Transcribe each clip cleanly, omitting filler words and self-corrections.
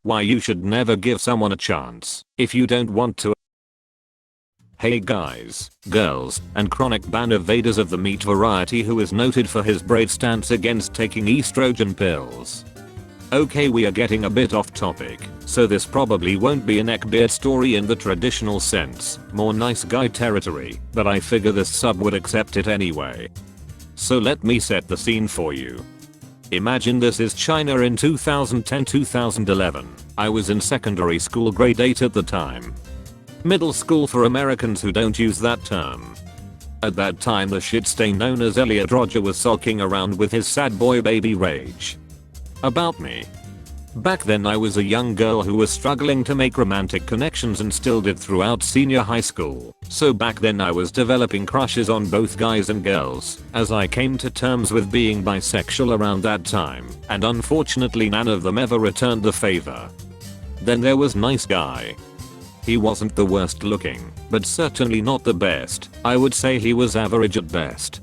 why you should never give someone a chance if you don't want to. Hey guys, girls, and chronic ban invaders of the meat variety who is noted for his brave stance against taking estrogen pills. Okay, we are getting a bit off topic, so this probably won't be a neckbeard story in the traditional sense, more nice guy territory, but I figure this sub would accept it anyway. So let me set the scene for you. Imagine this is China in 2010-2011. I was in secondary school, grade 8 at the time. Middle school for Americans who don't use that term. At that time the shit stain known as Elliot Rodger was sulking around with his sad boy baby rage. About me. Back then I was a young girl who was struggling to make romantic connections and still did throughout senior high school, so back then I was developing crushes on both guys and girls, as I came to terms with being bisexual around that time, and unfortunately none of them ever returned the favor. Then there was Nice Guy. He wasn't the worst looking, but certainly not the best. I would say he was average at best.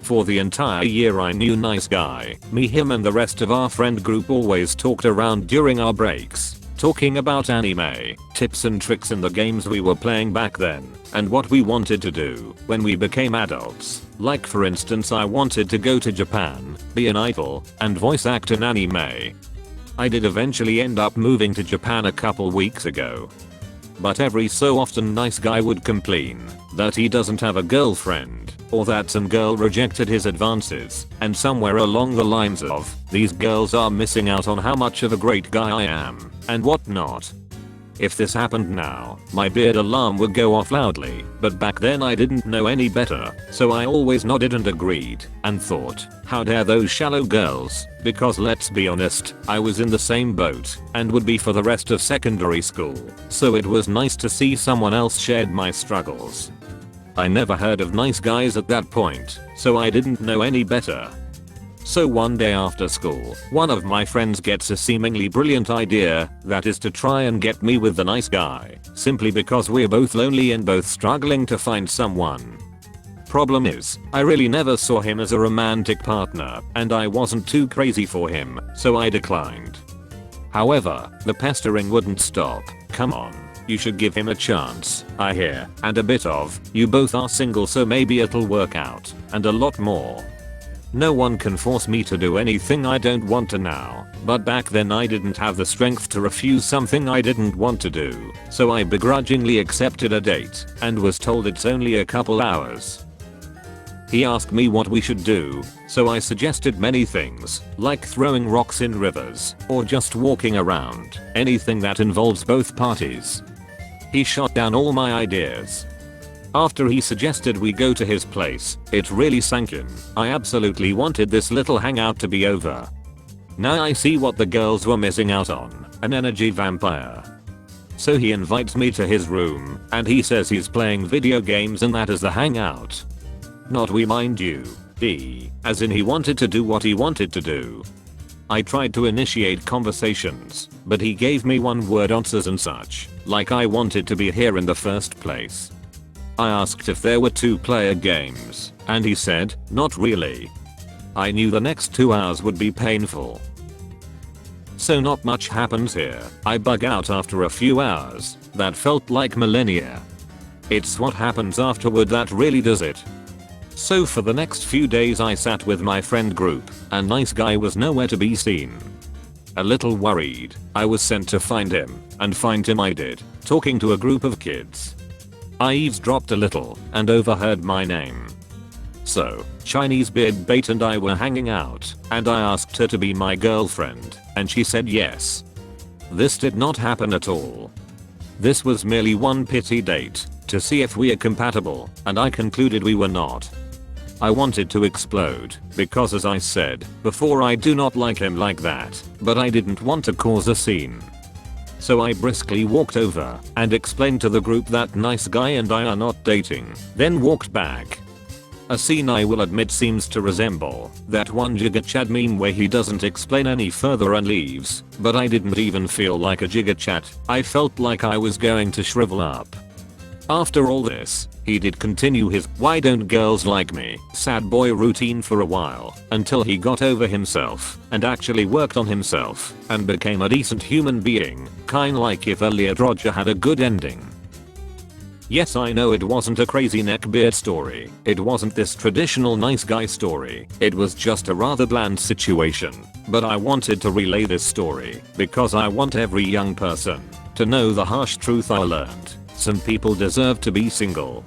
For the entire year I knew Nice Guy. Me, him and the rest of our friend group always talked around during our breaks, talking about anime, tips and tricks in the games we were playing back then, and what we wanted to do when we became adults. Like for instance, I wanted to go to Japan, be an idol, and voice act in anime. I did eventually end up moving to Japan a couple weeks ago. But every so often Nice Guy would complain that he doesn't have a girlfriend, or that some girl rejected his advances, and somewhere along the lines of, these girls are missing out on how much of a great guy I am, and whatnot. If this happened now, my beard alarm would go off loudly, but back then I didn't know any better, so I always nodded and agreed, and thought, how dare those shallow girls, because let's be honest, I was in the same boat, and would be for the rest of secondary school, so it was nice to see someone else shared my struggles. I never heard of Nice Guys at that point, so I didn't know any better. So one day after school, one of my friends gets a seemingly brilliant idea, that is to try and get me with the Nice Guy, simply because we're both lonely and both struggling to find someone. Problem is, I really never saw him as a romantic partner, and I wasn't too crazy for him, so I declined. However, the pestering wouldn't stop. Come on, you should give him a chance, I hear, and a bit of, you both are single so maybe it'll work out, and a lot more. No one can force me to do anything I don't want to now, but back then I didn't have the strength to refuse something I didn't want to do, so I begrudgingly accepted a date, and was told it's only a couple hours. He asked me what we should do, so I suggested many things, like throwing rocks in rivers, or just walking around, anything that involves both parties. He shot down all my ideas. After he suggested we go to his place, it really sank in. I absolutely wanted this little hangout to be over. Now I see what the girls were missing out on, an energy vampire. So he invites me to his room, and he says he's playing video games and that is the hangout. Not we, mind you. As in he wanted to do what he wanted to do. I tried to initiate conversations, but he gave me one-word answers and such, like I wanted to be here in the first place. I asked if there were 2-player games, and he said, not really. I knew the next 2 hours would be painful. So not much happens here. I bug out after a few hours. That felt like millennia. It's what happens afterward that really does it. So for the next few days I sat with my friend group, and Nice Guy was nowhere to be seen. A little worried, I was sent to find him, and find him I did, talking to a group of kids. I eavesdropped a little, and overheard my name. So, Chinese beard bait and I were hanging out, and I asked her to be my girlfriend, and she said yes. This did not happen at all. This was merely one pity date, to see if we are compatible, and I concluded we were not. I wanted to explode, because as I said before, I do not like him like that, but I didn't want to cause a scene. So I briskly walked over and explained to the group that Nice Guy and I are not dating, then walked back. A scene I will admit seems to resemble that one Giga Chad meme where he doesn't explain any further and leaves, but I didn't even feel like a Giga Chat. I felt like I was going to shrivel up. After all this, he did continue his "why don't girls like me" sad boy routine for a while, until he got over himself and actually worked on himself and became a decent human being, kinda like if Elliot Rodger had a good ending. Yes, I know it wasn't a crazy neckbeard story. It wasn't this traditional nice guy story. It was just a rather bland situation. But I wanted to relay this story because I want every young person to know the harsh truth I learned. Some people deserve to be single.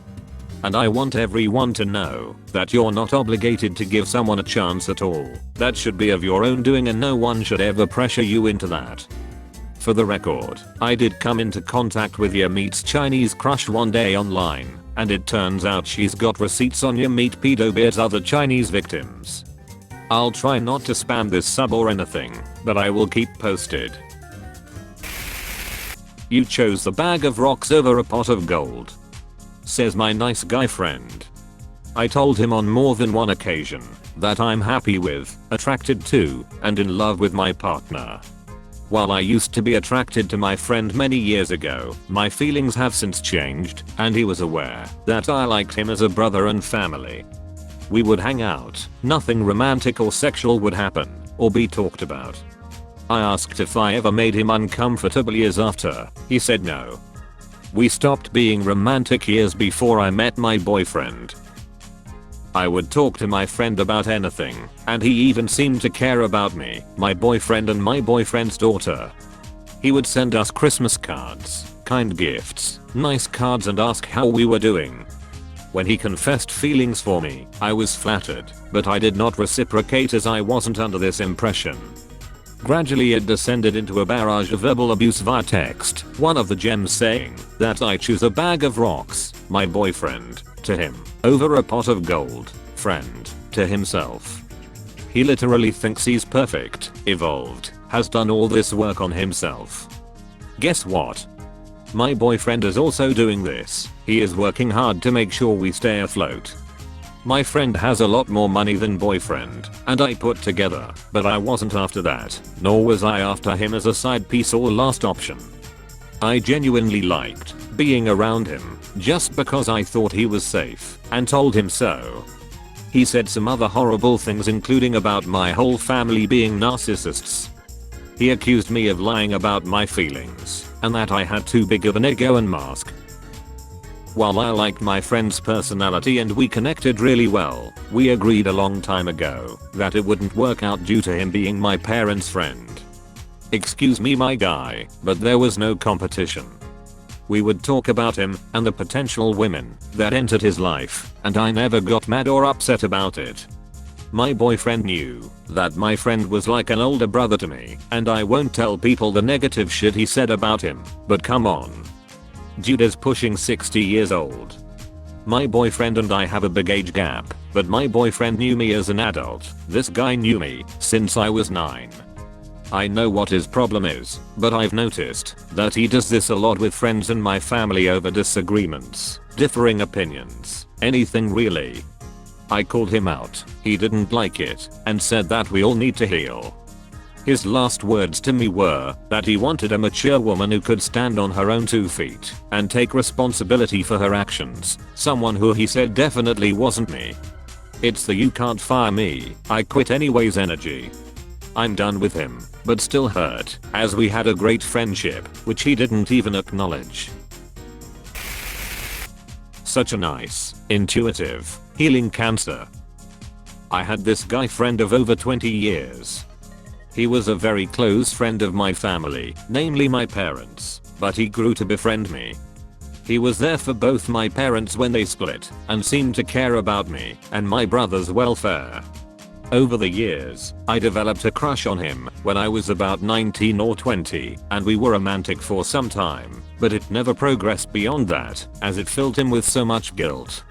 And I want everyone to know that you're not obligated to give someone a chance at all. That should be of your own doing and no one should ever pressure you into that. For the record, I did come into contact with Yamit's Chinese crush one day online, and it turns out she's got receipts on Yamit Pedobeard's other Chinese victims. I'll try not to spam this sub or anything, but I will keep posted. You chose the bag of rocks over a pot of gold, says my nice guy friend. I told him on more than one occasion that I'm happy with, attracted to, and in love with my partner. While I used to be attracted to my friend many years ago, my feelings have since changed, and he was aware that I liked him as a brother and family. We would hang out, nothing romantic or sexual would happen, or be talked about. I asked if I ever made him uncomfortable years after. He said no. We stopped being romantic years before I met my boyfriend. I would talk to my friend about anything, and he even seemed to care about me, my boyfriend and my boyfriend's daughter. He would send us Christmas cards, kind gifts, nice cards and ask how we were doing. When he confessed feelings for me, I was flattered, but I did not reciprocate as I wasn't under this impression. Gradually it descended into a barrage of verbal abuse via text, one of the gems saying that I choose a bag of rocks, my boyfriend, to him, over a pot of gold, friend, to himself. He literally thinks he's perfect, evolved, has done all this work on himself. Guess what? My boyfriend is also doing this. He is working hard to make sure we stay afloat. My friend has a lot more money than boyfriend, and I put together, but I wasn't after that, nor was I after him as a side piece or last option. I genuinely liked being around him, just because I thought he was safe, and told him so. He said some other horrible things including about my whole family being narcissists. He accused me of lying about my feelings, and that I had too big of an ego and mask. While I liked my friend's personality and we connected really well, we agreed a long time ago that it wouldn't work out due to him being my parents' friend. Excuse me my guy, but there was no competition. We would talk about him and the potential women that entered his life, and I never got mad or upset about it. My boyfriend knew that my friend was like an older brother to me, and I won't tell people the negative shit he said about him, but come on. Dude is pushing 60 years old. My boyfriend and I have a big age gap, but my boyfriend knew me as an adult. This guy knew me since I was 9. I know what his problem is, but I've noticed that he does this a lot with friends and my family over disagreements, differing opinions, anything really. I called him out, he didn't like it, and said that we all need to heal. His last words to me were that he wanted a mature woman who could stand on her own 2 feet and take responsibility for her actions, someone who he said definitely wasn't me. It's the "you can't fire me, I quit anyways" energy. I'm done with him, but still hurt, as we had a great friendship, which he didn't even acknowledge. Such a nice, intuitive, healing cancer. I had this guy friend of over 20 years. He was a very close friend of my family, namely my parents, but he grew to befriend me. He was there for both my parents when they split, and seemed to care about me and my brother's welfare. Over the years, I developed a crush on him when I was about 19 or 20, and we were romantic for some time, but it never progressed beyond that, as it filled him with so much guilt.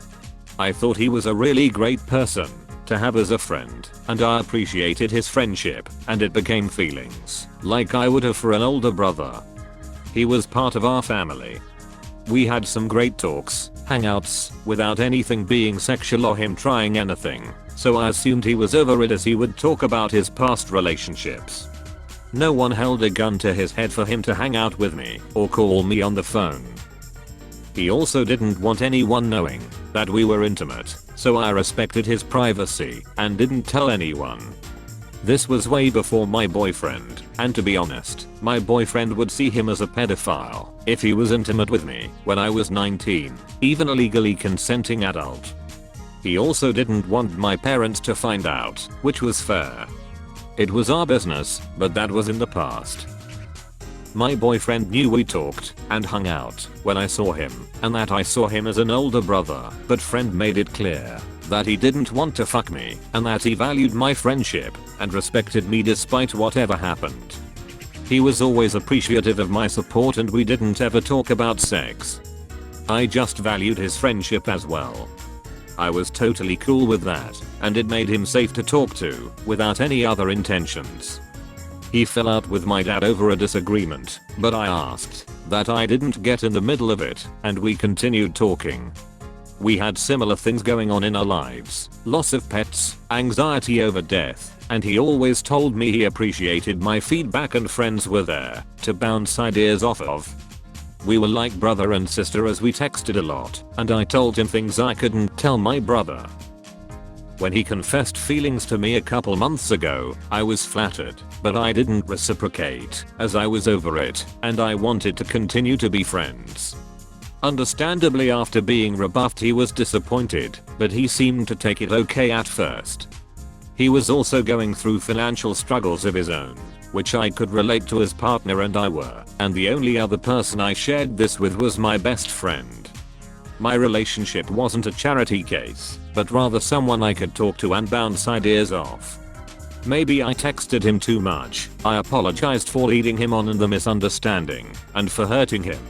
I thought he was a really great person to have as a friend, and I appreciated his friendship, and it became feelings like I would have for an older brother. He was part of our family. We had some great talks, hangouts, without anything being sexual or him trying anything, so I assumed he was over it as he would talk about his past relationships. No one held a gun to his head for him to hang out with me or call me on the phone. He also didn't want anyone knowing that we were intimate, so I respected his privacy and didn't tell anyone. This was way before my boyfriend, and to be honest, my boyfriend would see him as a pedophile if he was intimate with me when I was 19, even a legally consenting adult. He also didn't want my parents to find out, which was fair. It was our business, but that was in the past. My boyfriend knew we talked and hung out when I saw him, and that I saw him as an older brother, but friend made it clear that he didn't want to fuck me and that he valued my friendship and respected me despite whatever happened. He was always appreciative of my support and we didn't ever talk about sex. I just valued his friendship as well. I was totally cool with that, and it made him safe to talk to without any other intentions. He fell out with my dad over a disagreement, but I asked that I didn't get in the middle of it, and we continued talking. We had similar things going on in our lives, loss of pets, anxiety over death, and he always told me he appreciated my feedback and friends were there to bounce ideas off of. We were like brother and sister as we texted a lot, and I told him things I couldn't tell my brother. When he confessed feelings to me a couple months ago, I was flattered, but I didn't reciprocate as I was over it and I wanted to continue to be friends. Understandably, after being rebuffed, he was disappointed, but he seemed to take it okay at first. He was also going through financial struggles of his own, which I could relate to. His partner and I were, and the only other person I shared this with was my best friend. My relationship wasn't a charity case, but rather someone I could talk to and bounce ideas off. Maybe I texted him too much. I apologized for leading him on in the misunderstanding and for hurting him.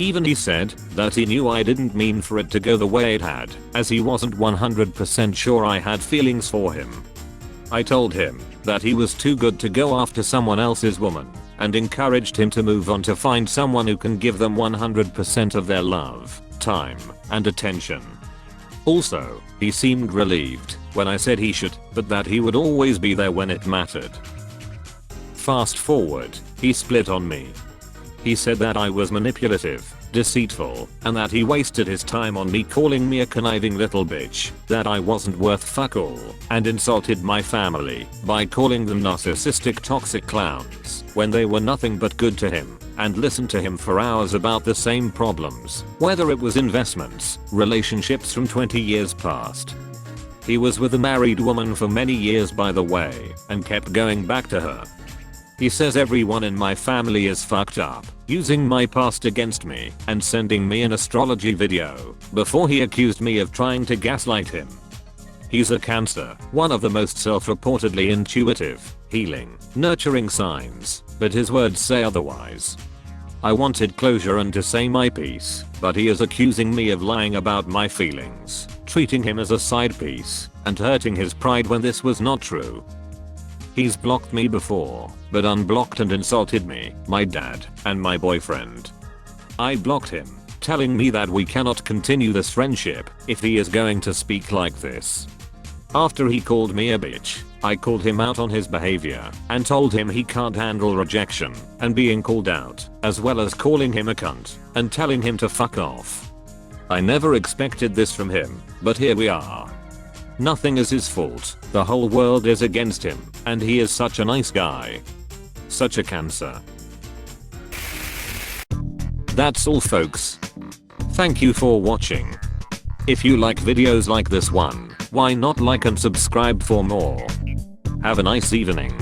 Even he said that he knew I didn't mean for it to go the way it had, as he wasn't 100% sure I had feelings for him. I told him that he was too good to go after someone else's woman and encouraged him to move on to find someone who can give them 100% of their love, time, and attention. Also, he seemed relieved when I said he should, but that he would always be there when it mattered. Fast forward, he split on me. He said that I was manipulative, deceitful, and that he wasted his time on me, calling me a conniving little bitch, that I wasn't worth fuck all, and insulted my family by calling them narcissistic toxic clowns when they were nothing but good to him, and listened to him for hours about the same problems, whether it was investments, relationships from 20 years past. He was with a married woman for many years, by the way, and kept going back to her. He says everyone in my family is fucked up, using my past against me and sending me an astrology video before he accused me of trying to gaslight him. He's a Cancer, one of the most self-reportedly intuitive, healing, nurturing signs, but his words say otherwise. I wanted closure and to say my piece, but he is accusing me of lying about my feelings, treating him as a side piece, and hurting his pride when this was not true. He's blocked me before, but unblocked and insulted me, my dad, and my boyfriend. I blocked him, telling me that we cannot continue this friendship if he is going to speak like this. After he called me a bitch, I called him out on his behavior and told him he can't handle rejection and being called out, as well as calling him a cunt and telling him to fuck off. I never expected this from him, but here we are. Nothing is his fault, the whole world is against him, and he is such a nice guy. Such a Cancer. That's all, folks. Thank you for watching. If you like videos like this one, why not like and subscribe for more? Have a nice evening.